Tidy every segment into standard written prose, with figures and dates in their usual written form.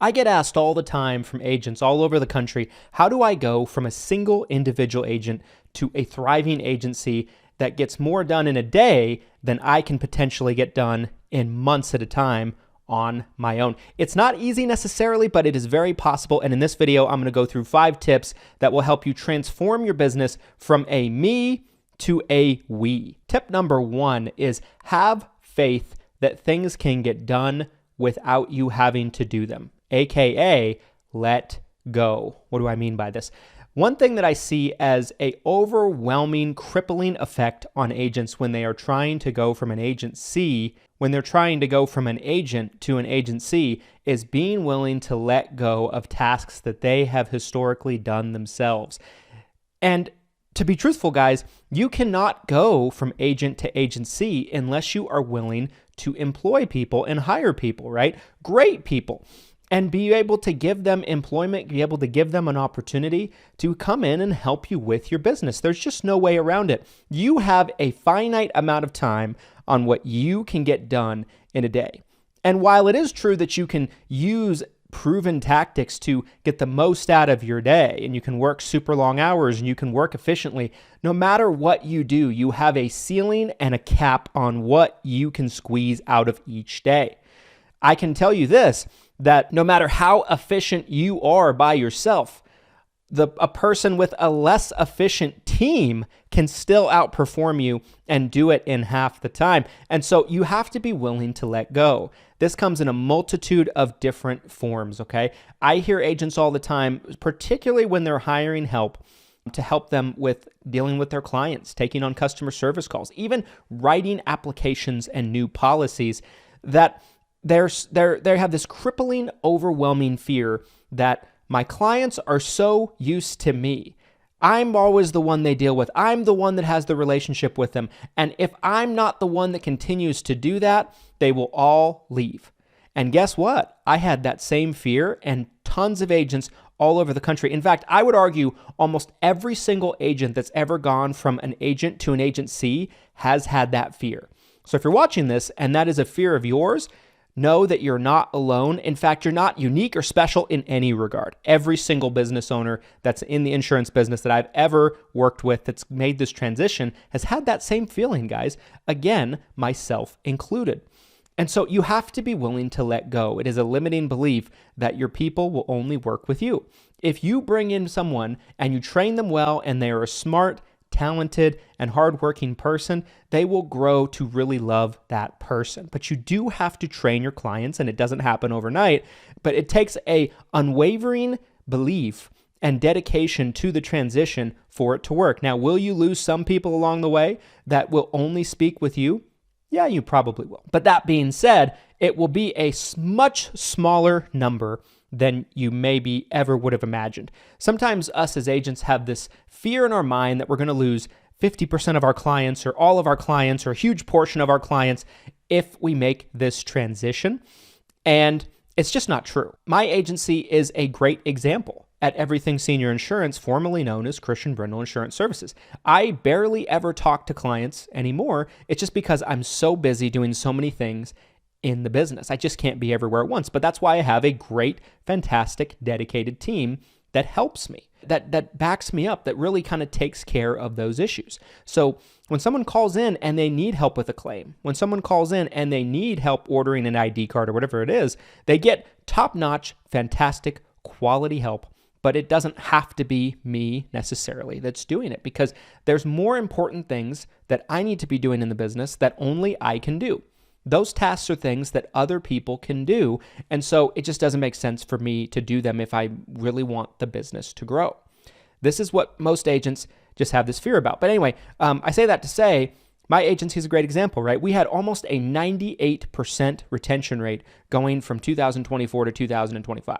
I get asked all the time from agents all over the country, how do I go from a single individual agent to a thriving agency that gets more done in a day than I can potentially get done in months at a time on my own? It's not easy necessarily, but it is very possible. And in this video, I'm going to go through 5 tips that will help you transform your business from a me to a we. Tip number 1 is have faith that things can get done without you having to do them, aka let go. What do I mean by this? One thing that I see as a overwhelming, crippling effect on agents when they are trying to go from an agency, when they're trying to go from an agent to an agency, is being willing to let go of tasks that they have historically done themselves. And to be truthful, guys, you cannot go from agent to agency unless you are willing to employ people and hire people, right? Great people. And be able to give them employment, be able to give them an opportunity to come in and help you with your business. There's just no way around it. You have a finite amount of time on what you can get done in a day. And while it is true that you can use proven tactics to get the most out of your day, and you can work super long hours and you can work efficiently, no matter what you do, you have a ceiling and a cap on what you can squeeze out of each day. I can tell you this, that no matter how efficient you are by yourself, a person with a less efficient team can still outperform you and do it in half the time. And so you have to be willing to let go. This comes in a multitude of different forms, okay? I hear agents all the time, particularly when they're hiring help, to help them with dealing with their clients, taking on customer service calls, even writing applications and new policies, that they have this crippling, overwhelming fear that my clients are so used to me. I'm always the one they deal with. I'm the one that has the relationship with them. And if I'm not the one that continues to do that, they will all leave. And guess what? I had that same fear, and tons of agents all over the country. In fact, I would argue almost every single agent that's ever gone from an agent to an agency has had that fear. So if you're watching this and that is a fear of yours, know that you're not alone. In fact, you're not unique or special in any regard. Every single business owner that's in the insurance business that I've ever worked with that's made this transition has had that same feeling, guys. Again, myself included. And so you have to be willing to let go. It is a limiting belief that your people will only work with you. If you bring in someone and you train them well and they are a smart, talented, and hardworking person, they will grow to really love that person. But you do have to train your clients, and it doesn't happen overnight, but it takes a unwavering belief and dedication to the transition for it to work. Now, will you lose some people along the way that will only speak with you? Yeah, you probably will. But that being said, it will be a much smaller number than you maybe ever would have imagined. Sometimes us as agents have this fear in our mind that we're going to lose 50% of our clients or all of our clients or a huge portion of our clients if we make this transition. And it's just not true. My agency is a great example at Everything Senior Insurance, formerly known as Christian Brindle Insurance Services. I barely ever talk to clients anymore. It's just because I'm so busy doing so many things in the business. I just can't be everywhere at once. But that's why I have a great, fantastic, dedicated team that helps me, that backs me up, that really kind of takes care of those issues. So when someone calls in and they need help with a claim, when someone calls in and they need help ordering an ID card or whatever it is, they get top-notch, fantastic, quality help. But it doesn't have to be me necessarily that's doing it, because there's more important things that I need to be doing in the business that only I can do. Those tasks are things that other people can do, and so it just doesn't make sense for me to do them if I really want the business to grow. This is what most agents just have this fear about. But anyway, I say that to say my agency is a great example, right? We had almost a 98% retention rate going from 2024 to 2025.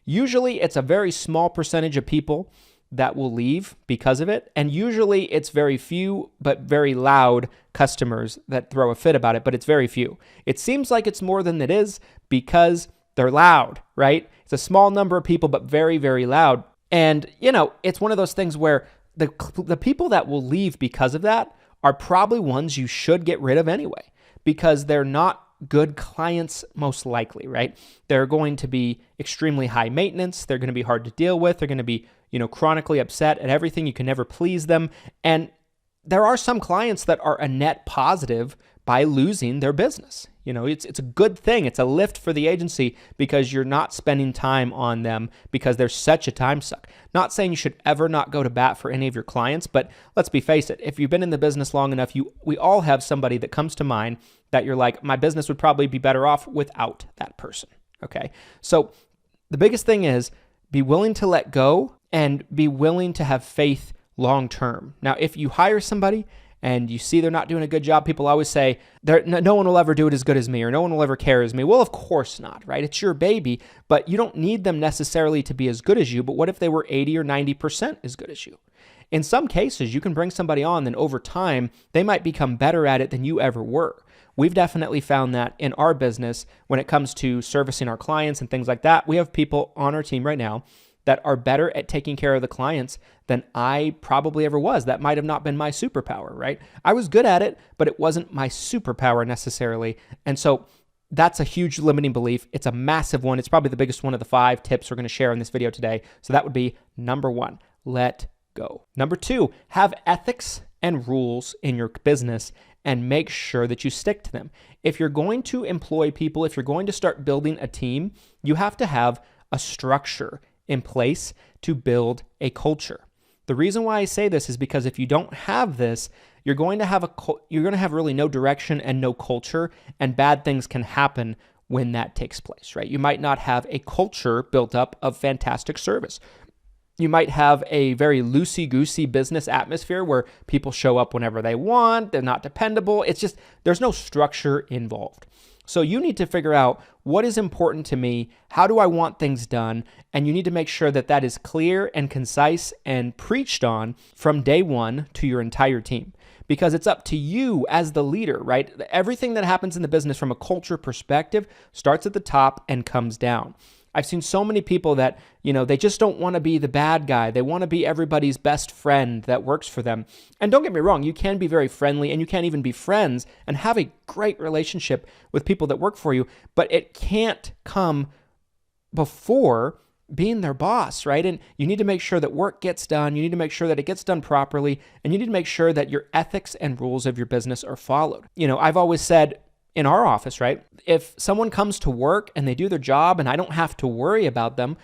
Usually, it's a very small percentage of people that will leave because of it. And usually it's very few, but very loud customers that throw a fit about it, but it's very few. It seems like it's more than it is because they're loud, right? It's a small number of people, but very, very loud. And, you know, it's one of those things where the people that will leave because of that are probably ones you should get rid of anyway, because they're not good clients most likely, right? They're going to be extremely high maintenance. They're going to be hard to deal with. They're going to be, chronically upset at everything. You can never please them. And there are some clients that are a net positive by losing their business. It's a good thing. It's a lift for the agency because you're not spending time on them because they're such a time suck. Not saying you should ever not go to bat for any of your clients, but let's face it. If you've been in the business long enough, we all have somebody that comes to mind that you're like, my business would probably be better off without that person. Okay. So the biggest thing is be willing to let go and be willing to have faith long term. Now, if you hire somebody and you see they're not doing a good job, people always say, no one will ever do it as good as me, or no one will ever care as me. Well, of course not, right? It's your baby, but you don't need them necessarily to be as good as you. But what if they were 80 or 90% as good as you? In some cases, you can bring somebody on, then over time, they might become better at it than you ever were. We've definitely found that in our business when it comes to servicing our clients and things like that. We have people on our team right now that are better at taking care of the clients than I probably ever was. That might have not been my superpower, right? I was good at it, but it wasn't my superpower necessarily. And so that's a huge limiting belief. It's a massive one. It's probably the biggest one of the 5 tips we're going to share in this video today. So that would be number 1, let go. Number 2, have ethics and rules in your business and make sure that you stick to them. If you're going to employ people, if you're going to start building a team, you have to have a structure in place to build a culture. The reason why I say this is because if you don't have this, you're going to have really no direction and no culture, and bad things can happen when that takes place, right? You might not have a culture built up of fantastic service. You might have a very loosey-goosey business atmosphere where people show up whenever they want, they're not dependable. It's just, there's no structure involved. So you need to figure out what is important to me, how do I want things done, and you need to make sure that that is clear and concise and preached on from day one to your entire team. Because it's up to you as the leader, right? Everything that happens in the business from a culture perspective starts at the top and comes down. I've seen so many people that, they just don't want to be the bad guy. They want to be everybody's best friend that works for them. And don't get me wrong, you can be very friendly and you can even be friends and have a great relationship with people that work for you, but it can't come before being their boss, right? And you need to make sure that work gets done. You need to make sure that it gets done properly. And you need to make sure that your ethics and rules of your business are followed. I've always said, in our office, right? If someone comes to work and they do their job and I don't have to worry about them,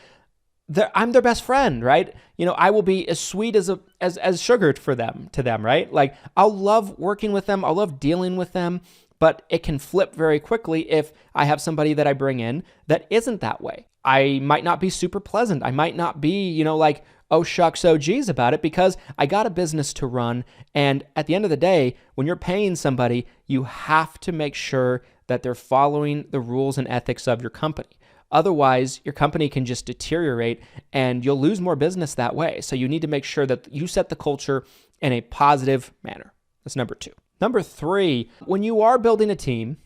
I'm their best friend, right? I will be as sweet as sugar to them, right? Like I'll love working with them. I'll love dealing with them, but it can flip very quickly if I have somebody that I bring in that isn't that way. I might not be super pleasant. I might not be, like, oh shucks, oh geez about it because I got a business to run. And at the end of the day, when you're paying somebody, you have to make sure that they're following the rules and ethics of your company. Otherwise, your company can just deteriorate and you'll lose more business that way. So you need to make sure that you set the culture in a positive manner. That's number 2. Number 3, when you are building a team,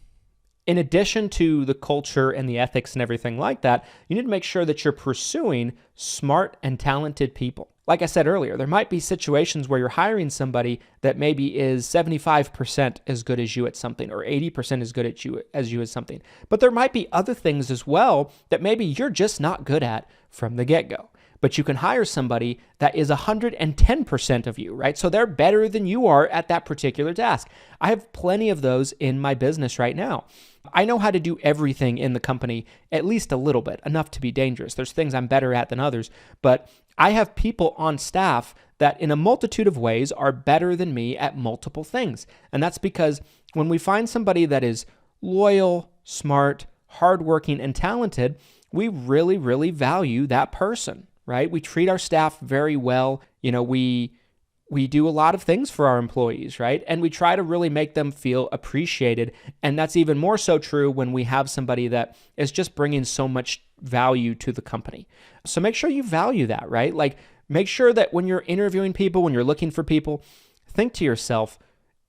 in addition to the culture and the ethics and everything like that, you need to make sure that you're pursuing smart and talented people. Like I said earlier, there might be situations where you're hiring somebody that maybe is 75% as good as you at something or 80% as good as you at something. But there might be other things as well that maybe you're just not good at from the get-go. But you can hire somebody that is 110% of you, right? So they're better than you are at that particular task. I have plenty of those in my business right now. I know how to do everything in the company, at least a little bit, enough to be dangerous. There's things I'm better at than others, but I have people on staff that in a multitude of ways are better than me at multiple things. And that's because when we find somebody that is loyal, smart, hardworking, and talented, we really, really value that person. Right? We treat our staff very well. We do a lot of things for our employees, right? And we try to really make them feel appreciated. And that's even more so true when we have somebody that is just bringing so much value to the company. So make sure you value that, right? Like make sure that when you're interviewing people, when you're looking for people, think to yourself,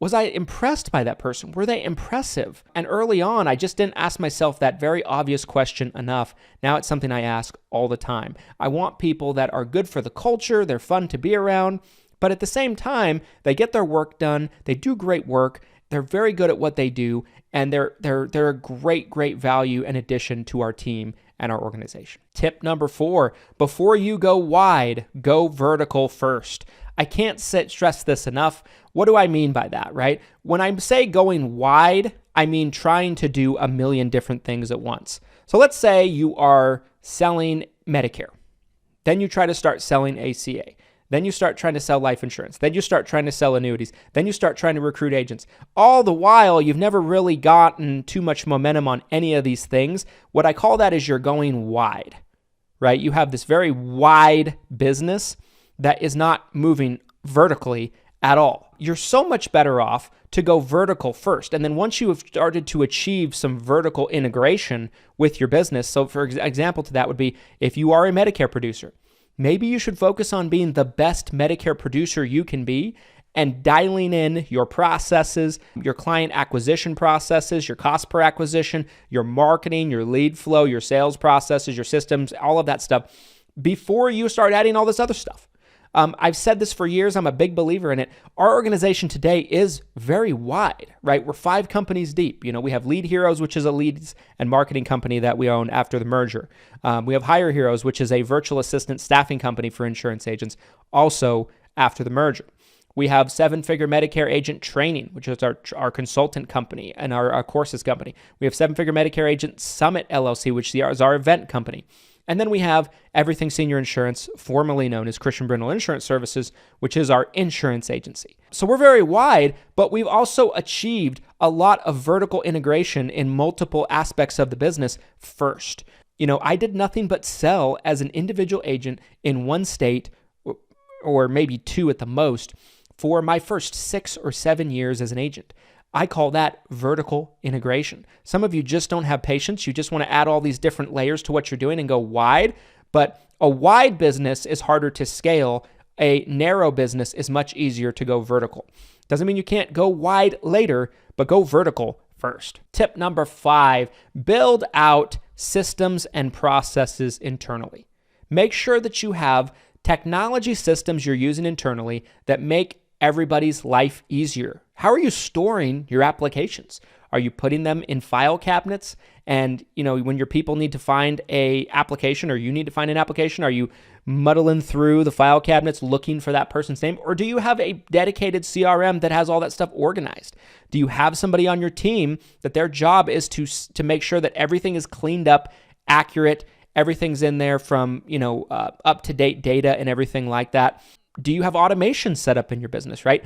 was I impressed by that person? Were they impressive? And early on, I just didn't ask myself that very obvious question enough. Now it's something I ask all the time. I want people that are good for the culture, they're fun to be around, but at the same time, they get their work done, they do great work, They're very good at what they do, and they're a great value and addition to our team and our organization. Tip number 4, before you go wide, go vertical first. I can't stress this enough. What do I mean by that, right? When I say going wide, I mean trying to do a million different things at once. So let's say you are selling Medicare. Then you try to start selling ACA. Then you start trying to sell life insurance. Then you start trying to sell annuities. Then you start trying to recruit agents. All the while, you've never really gotten too much momentum on any of these things. What I call that is you're going wide, right? You have this very wide business that is not moving vertically at all. You're so much better off to go vertical first. And then once you have started to achieve some vertical integration with your business, so for example to that would be if you are a Medicare producer, maybe you should focus on being the best Medicare producer you can be and dialing in your processes, your client acquisition processes, your cost per acquisition, your marketing, your lead flow, your sales processes, your systems, all of that stuff before you start adding all this other stuff. I've said this for years. I'm a big believer in it. Our organization today is very wide, right? We're 5 companies deep. We have Lead Heroes, which is a leads and marketing company that we own after the merger. We have Hire Heroes, which is a virtual assistant staffing company for insurance agents, also after the merger. We have 7 Figure Medicare Agent Training, which is our consultant company and our courses company. We have 7 Figure Medicare Agent Summit LLC, which is our event company. And then we have Everything Senior Insurance, formerly known as Christian Brindle Insurance Services, which is our insurance agency. So we're very wide, but we've also achieved a lot of vertical integration in multiple aspects of the business first. I did nothing but sell as an individual agent in one state, or maybe 2 at the most, for my first 6 or 7 years as an agent. I call that vertical integration. Some of you just don't have patience. You just want to add all these different layers to what you're doing and go wide. But a wide business is harder to scale. A narrow business is much easier to go vertical. Doesn't mean you can't go wide later, but go vertical first. Tip number 5, build out systems and processes internally. Make sure that you have technology systems you're using internally that make everybody's life easier. How are you storing your applications? Are you putting them in file cabinets? And, when your people need to find a application or you need to find an application, are you muddling through the file cabinets looking for that person's name? Or do you have a dedicated CRM that has all that stuff organized? Do you have somebody on your team that their job is to make sure that everything is cleaned up, accurate, everything's in there from, up-to-date data and everything like that? Do you have automation set up in your business, right?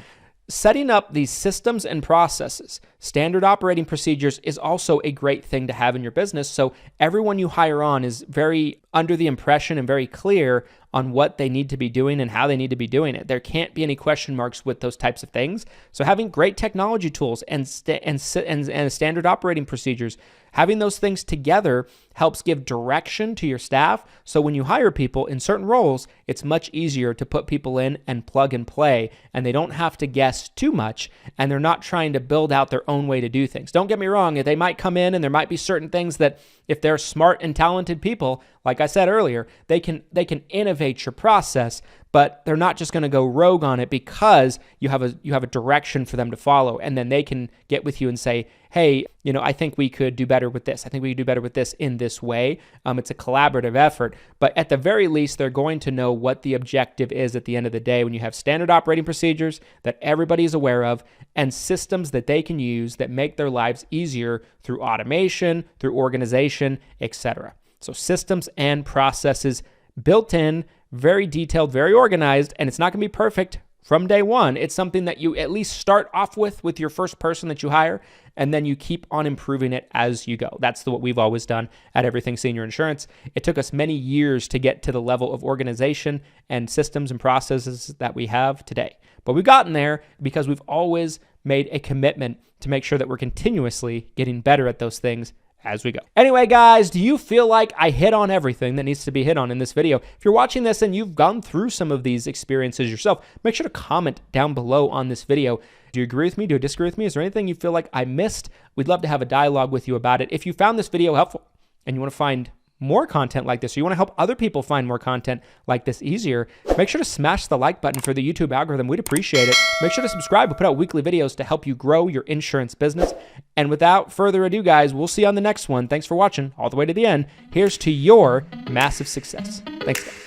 Setting up these systems and processes, standard operating procedures is also a great thing to have in your business. So everyone you hire on is very under the impression and very clear on what they need to be doing and how they need to be doing it. There can't be any question marks with those types of things. So having great technology tools and standard operating procedures, having those things together helps give direction to your staff. So when you hire people in certain roles, it's much easier to put people in and plug and play, and they don't have to guess too much, and they're not trying to build out their own way to do things. Don't get me wrong, they might come in and there might be certain things that if they're smart and talented people, like I said earlier, they can innovate your process, but they're not just going to go rogue on it because you have a direction for them to follow, and then they can get with you and say, hey, I think we could do better with this. I think we could do better with this in this way. It's a collaborative effort, but at the very least, they're going to know what the objective is at the end of the day when you have standard operating procedures that everybody is aware of and systems that they can use that make their lives easier through automation, through organization, etc. So systems and processes built in, very detailed, very organized, and it's not going to be perfect from day one. It's something that you at least start off with your first person that you hire, and then you keep on improving it as you go. That's what we've always done at Everything Senior Insurance. It took us many years to get to the level of organization and systems and processes that we have today. But we've gotten there because we've always made a commitment to make sure that we're continuously getting better at those things as we go. Anyway, guys, do you feel like I hit on everything that needs to be hit on in this video? If you're watching this and you've gone through some of these experiences yourself, make sure to comment down below on this video. Do you agree with me? Do you disagree with me? Is there anything you feel like I missed? We'd love to have a dialogue with you about it. If you found this video helpful and you want to find more content like this, or you want to help other people find more content like this easier, make sure to smash the like button for the YouTube algorithm. We'd appreciate it. Make sure to subscribe. We put out weekly videos to help you grow your insurance business. And without further ado, guys, we'll see you on the next one. Thanks for watching all the way to the end. Here's to your massive success. Thanks, guys.